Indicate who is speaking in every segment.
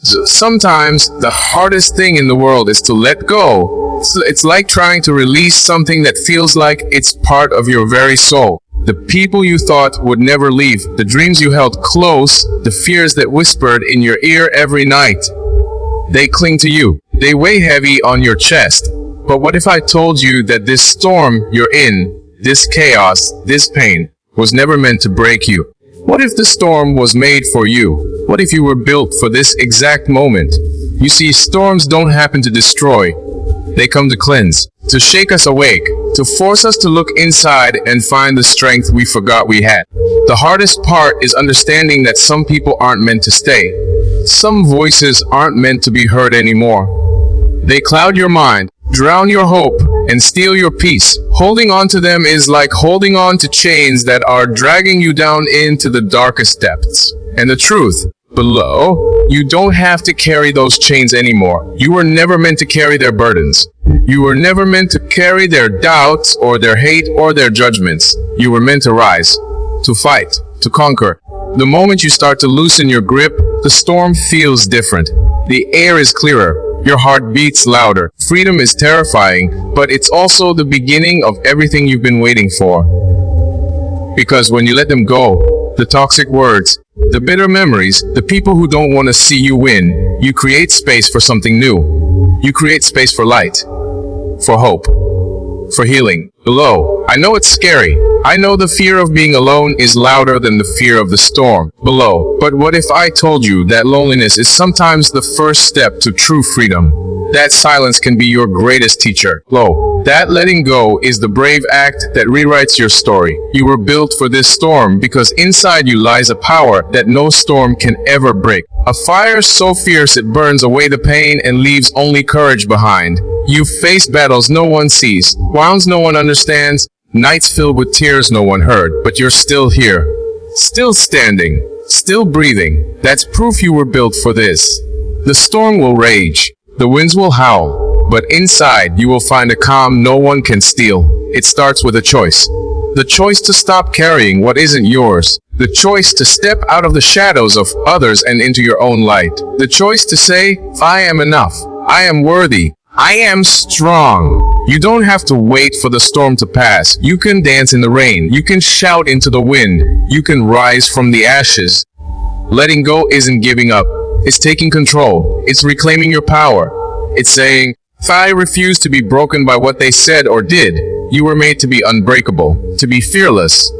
Speaker 1: Sometimes the hardest thing in the world is to let go. It's like trying to release something that feels like it's part of your very soul. The people you thought would never leave, the dreams you held close, the fears that whispered in your ear every night. They cling to you. They weigh heavy on your chest. But what if I told you that this storm you're in, this chaos, this pain, was never meant to break you? What if the storm was made for you? What if you were built for this exact moment? You see, storms don't happen to destroy. They come to cleanse, to shake us awake, to force us to look inside and find the strength we forgot we had. The hardest part is understanding that some people aren't meant to stay. Some voices aren't meant to be heard anymore. They cloud your mind, drown your hope, and steal your peace. Holding on to them is like holding on to chains that are dragging you down into the darkest depths. And the truth, below, you don't have to carry those chains anymore. You were never meant to carry their burdens. You were never meant to carry their doubts or their hate or their judgments. You were meant to rise, to fight, to conquer. The moment you start to loosen your grip, the storm feels different. The air is clearer. Your heart beats louder. Freedom is terrifying, but it's also the beginning of everything you've been waiting for. Because when you let them go, the toxic words, the bitter memories, the people who don't want to see you win, you create space for something new. You create space for light, for hope, for healing. Below, I know it's scary. I know the fear of being alone is louder than the fear of the storm below. But what if I told you that loneliness is sometimes the first step to true freedom? That silence can be your greatest teacher. Below, that letting go is the brave act that rewrites your story. You were built for this storm because inside you lies a power that no storm can ever break. A fire so fierce it burns away the pain and leaves only courage behind. You've faced battles no one sees, wounds no one understands, nights filled with tears no one heard, but you're still here. Still standing, still breathing. That's proof you were built for this. The storm will rage, the winds will howl, but inside you will find a calm no one can steal. It starts with a choice. The choice to stop carrying what isn't yours. The choice to step out of the shadows of others and into your own light. The choice to say, I am enough. I am worthy. I am strong. You don't have to wait for the storm to pass. You can dance in the rain. You can shout into the wind. You can rise from the ashes. Letting go isn't giving up. It's taking control. It's reclaiming your power. It's saying, I refuse to be broken by what they said or did. You were made to be unbreakable, to be fearless,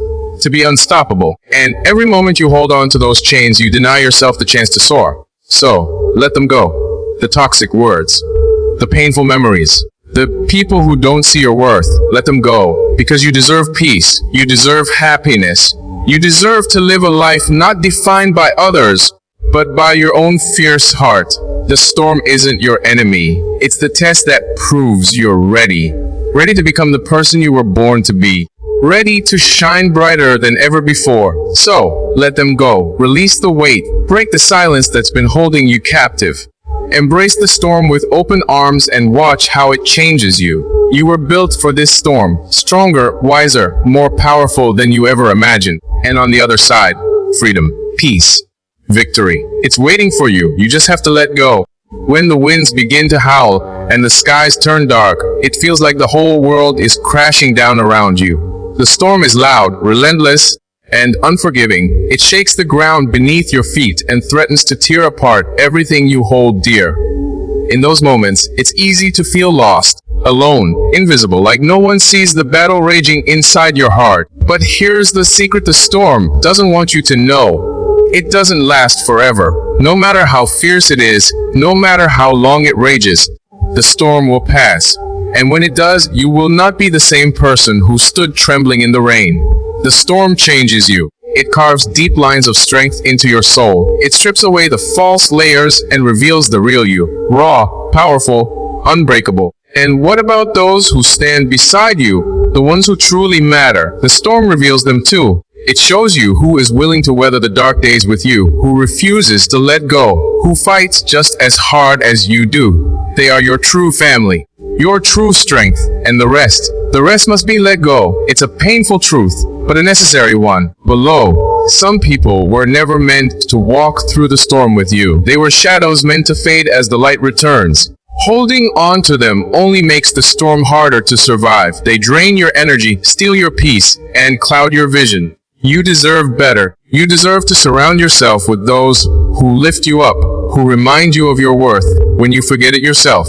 Speaker 1: to be unstoppable. And every moment you hold on to those chains, you deny yourself the chance to soar. So, let them go. The toxic words, the painful memories, the people who don't see your worth, let them go. Because you deserve peace. You deserve happiness. You deserve to live a life not defined by others, but by your own fierce heart. The storm isn't your enemy. It's the test that proves you're ready. Ready to become the person you were born to be. Ready to shine brighter than ever before. So, let them go. Release the weight. Break the silence that's been holding you captive. Embrace the storm with open arms and watch how it changes you. You were built for this storm. Stronger, wiser, more powerful than you ever imagined. And on the other side, freedom, peace, victory. It's waiting for you. You just have to let go. When the winds begin to howl and the skies turn dark, it feels like the whole world is crashing down around you. The storm is loud, relentless, and unforgiving. It shakes the ground beneath your feet and threatens to tear apart everything you hold dear. In those moments, it's easy to feel lost, alone, invisible, like no one sees the battle raging inside your heart. But here's the secret: the storm doesn't want you to know. It doesn't last forever. No matter how fierce it is, no matter how long it rages, the storm will pass. And when it does, you will not be the same person who stood trembling in the rain. The storm changes you. It carves deep lines of strength into your soul. It strips away the false layers and reveals the real you. Raw, powerful, unbreakable. And what about those who stand beside you? The ones who truly matter. The storm reveals them too. It shows you who is willing to weather the dark days with you, who refuses to let go, who fights just as hard as you do. They are your true family, your true strength, and the rest must be let go. It's a painful truth, but a necessary one. Below, Some people were never meant to walk through the storm with you. They were shadows meant to fade as the light returns. Holding on to them only makes the storm harder to survive. They drain your energy, steal your peace, and cloud your vision. You deserve better. You deserve to surround yourself with those who lift you up, who remind you of your worth when you forget it yourself.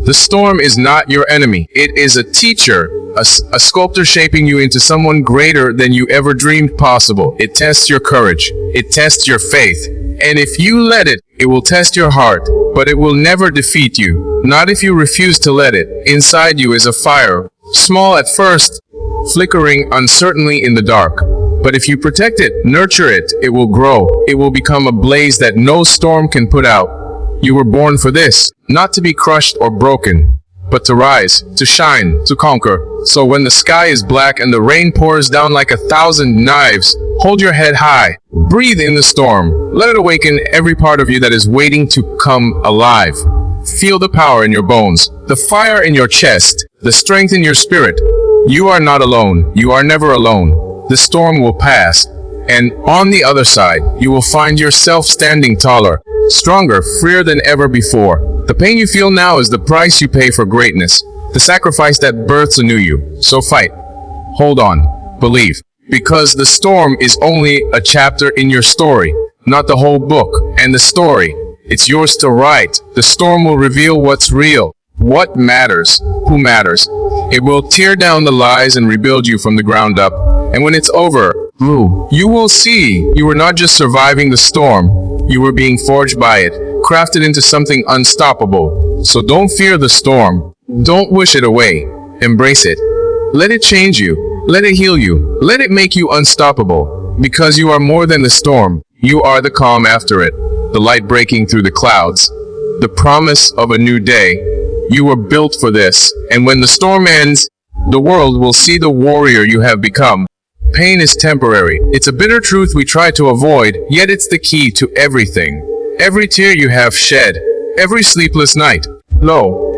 Speaker 1: The storm is not your enemy. It is a teacher, a sculptor shaping you into someone greater than you ever dreamed possible. It tests your courage. It tests your faith. And if you let it, it will test your heart, but it will never defeat you. Not if you refuse to let it. Inside you is a fire, small at first, flickering uncertainly in the dark. But if you protect it, nurture it, it will grow. It will become a blaze that no storm can put out. You were born for this, not to be crushed or broken, but to rise, to shine, to conquer. So when the sky is black and the rain pours down like 1,000 knives, hold your head high. Breathe in the storm. Let it awaken every part of you that is waiting to come alive. Feel the power in your bones, the fire in your chest, the strength in your spirit. You are not alone. You are never alone. The storm will pass, and on the other side, you will find yourself standing taller, stronger, freer than ever before. The pain you feel now is the price you pay for greatness, the sacrifice that births a new you. So fight. Hold on. Believe. Because the storm is only a chapter in your story, not the whole book. And the story, it's yours to write. The storm will reveal what's real, what matters, who matters. It will tear down the lies and rebuild you from the ground up. And when it's over, you will see you were not just surviving the storm, you were being forged by it, crafted into something unstoppable. So don't fear the storm. Don't wish it away. Embrace it. Let it change you. Let it heal you. Let it make you unstoppable. Because you are more than the storm. You are the calm after it. The light breaking through the clouds. The promise of a new day. You were built for this. And when the storm ends, the world will see the warrior you have become. Pain is temporary. It's a bitter truth we try to avoid, yet it's the key to everything. Every tear you have shed, every sleepless night,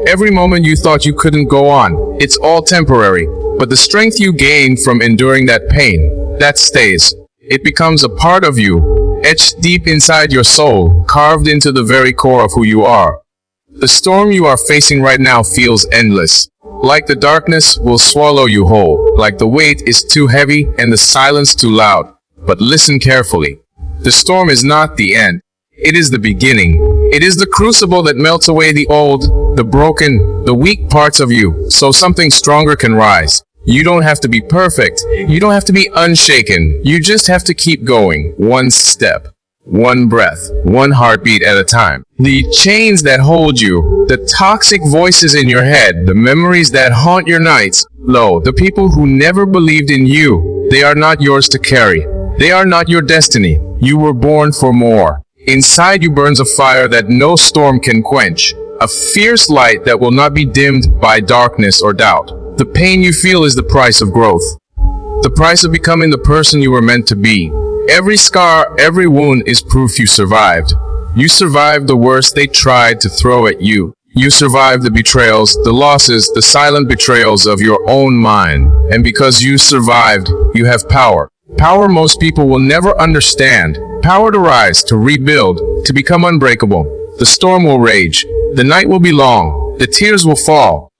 Speaker 1: every moment you thought you couldn't go on, it's all temporary. But the strength you gain from enduring that pain, that stays. It becomes a part of you, etched deep inside your soul, carved into the very core of who you are. The storm you are facing right now feels endless. Like the darkness will swallow you whole, like the weight is too heavy and the silence too loud. But listen carefully. The storm is not the end. It is the beginning. It is the crucible that melts away the old, the broken, the weak parts of you, so something stronger can rise. You don't have to be perfect. You don't have to be unshaken. You just have to keep going, one step, one breath, one heartbeat at a time. The chains that hold you, the toxic voices in your head, the memories that haunt your nights, the people who never believed in you, they are not yours to carry. They are not your destiny. You were born for more. Inside you burns a fire that no storm can quench, a fierce light that will not be dimmed by darkness or doubt. The pain you feel is the price of growth, the price of becoming the person you were meant to be. Every scar, every wound is proof you survived. You survived the worst they tried to throw at you. You survived the betrayals, the losses, the silent betrayals of your own mind. And because you survived, you have power. Power most people will never understand. Power to rise, to rebuild, to become unbreakable. The storm will rage. The night will be long. The tears will fall.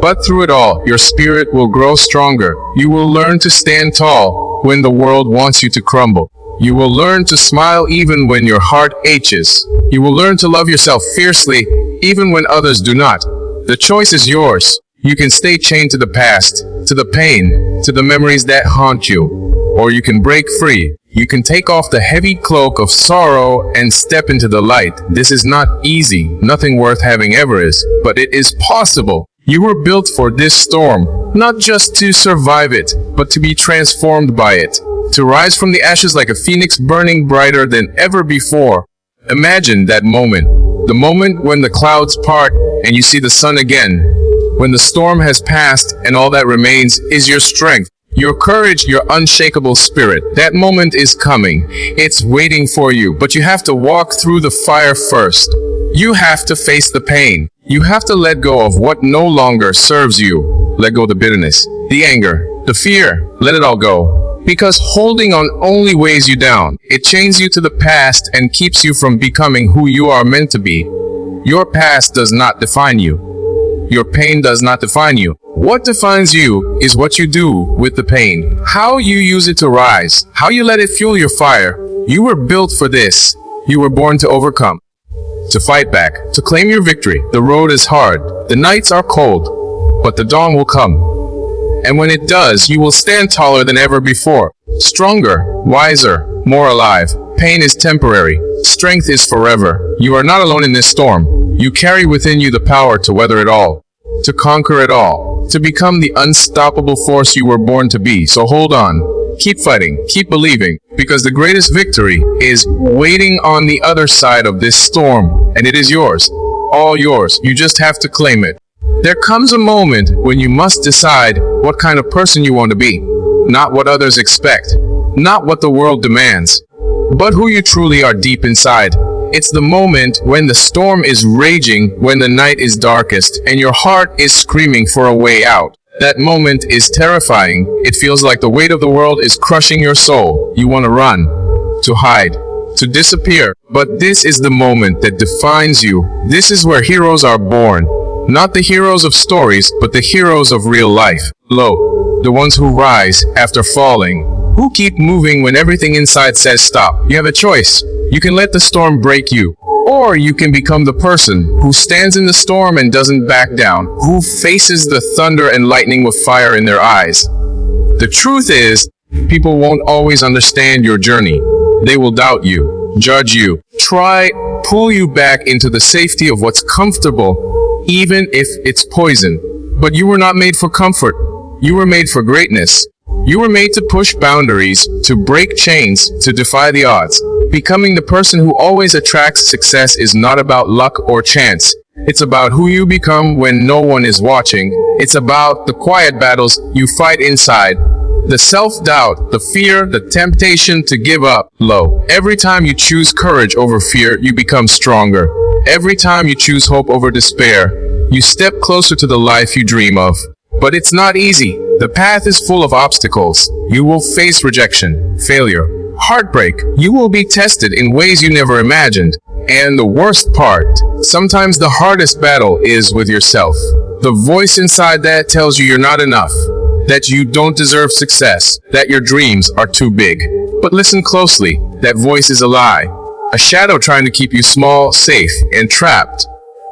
Speaker 1: But through it all, your spirit will grow stronger. You will learn to stand tall when the world wants you to crumble. You will learn to smile even when your heart aches. You will learn to love yourself fiercely even when others do not. The choice is yours. You can stay chained to the past, to the pain, to the memories that haunt you. Or you can break free. You can take off the heavy cloak of sorrow and step into the light. This is not easy. Nothing worth having ever is. But it is possible. You were built for this storm, not just to survive it, but to be transformed by it. To rise from the ashes like a phoenix burning brighter than ever before. Imagine that moment. The moment when the clouds part and you see the sun again. When the storm has passed and all that remains is your strength, your courage, your unshakable spirit. That moment is coming. It's waiting for you, but you have to walk through the fire first. You have to face the pain. You have to let go of what no longer serves you. Let go of the bitterness, the anger, the fear. Let it all go. Because holding on only weighs you down. It chains you to the past and keeps you from becoming who you are meant to be. Your past does not define you. Your pain does not define you. What defines you is what you do with the pain. How you use it to rise. How you let it fuel your fire. You were built for this. You were born to overcome. To fight back. To claim your victory. The road is hard. The nights are cold. But the dawn will come. And when it does, you will stand taller than ever before. Stronger, wiser, more alive. Pain is temporary. Strength is forever. You are not alone in this storm. You carry within you the power to weather it all. To conquer it all. To become the unstoppable force you were born to be. So hold on. Keep fighting. Keep believing. Because the greatest victory is waiting on the other side of this storm. And it is yours. All yours. You just have to claim it. There comes a moment when you must decide what kind of person you want to be. Not what others expect. Not what the world demands. But who you truly are deep inside. It's the moment when the storm is raging, when the night is darkest, and your heart is screaming for a way out. That moment is terrifying. It feels like the weight of the world is crushing your soul. You want to run, to hide, to disappear. But this is the moment that defines you. This is where heroes are born. Not the heroes of stories, but the heroes of real life. Lo, the ones who rise after falling, who keep moving when everything inside says stop. You have a choice. You can let the storm break you, or you can become the person who stands in the storm and doesn't back down, who faces the thunder and lightning with fire in their eyes. The truth is, people won't always understand your journey. They will doubt you, judge you, pull you back into the safety of what's comfortable, even if it's poison. But you were not made for comfort. You were made for greatness. You were made to push boundaries, to break chains, to defy the odds. Becoming the person who always attracts success is not about luck or chance. It's about who you become when no one is watching. It's about the quiet battles you fight inside. The self-doubt, the fear, the temptation to give up. Lo, every time you choose courage over fear, you become stronger. Every time you choose hope over despair, you step closer to the life you dream of. But it's not easy. The path is full of obstacles. You will face rejection, failure, heartbreak. You will be tested in ways you never imagined. And the worst part, sometimes the hardest battle is with yourself. The voice inside that tells you you're not enough, that you don't deserve success, that your dreams are too big. But listen closely. That voice is a lie. A shadow trying to keep you small, safe, and trapped.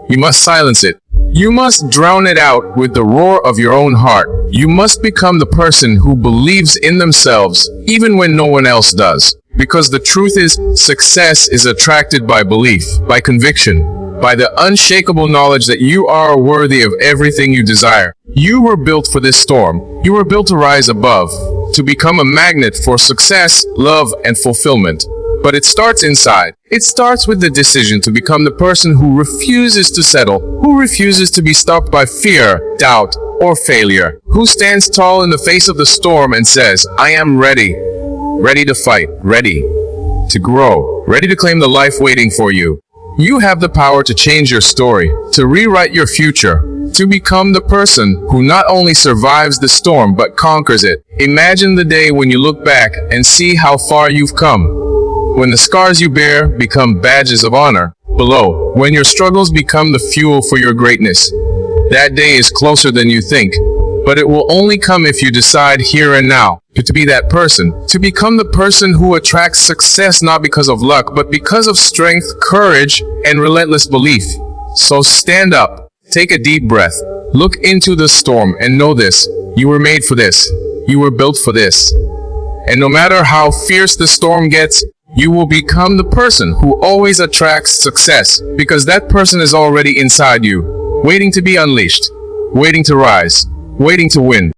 Speaker 1: You must silence it. You must drown it out with the roar of your own heart. You must become the person who believes in themselves, even when no one else does. Because the truth is, success is attracted by belief, by conviction, by the unshakable knowledge that you are worthy of everything you desire. You were built for this storm. You were built to rise above, to become a magnet for success, love, and fulfillment. But it starts inside. It starts with the decision to become the person who refuses to settle, who refuses to be stopped by fear, doubt, or failure, who stands tall in the face of the storm and says, I am ready. Ready to fight, ready to grow, ready to claim the life waiting for you. You have the power to change your story, to rewrite your future, to become the person who not only survives the storm but conquers it. Imagine the day when you look back and see how far you've come. When the scars you bear become badges of honor. Below, when your struggles become the fuel for your greatness. That day is closer than you think, but it will only come if you decide here and now to be that person, to become the person who attracts success not because of luck, but because of strength, courage, and relentless belief. So stand up, take a deep breath, look into the storm, and know this: you were made for this. You were built for this. And no matter how fierce the storm gets, you will become the person who always attracts success, because that person is already inside you, waiting to be unleashed, waiting to rise, waiting to win.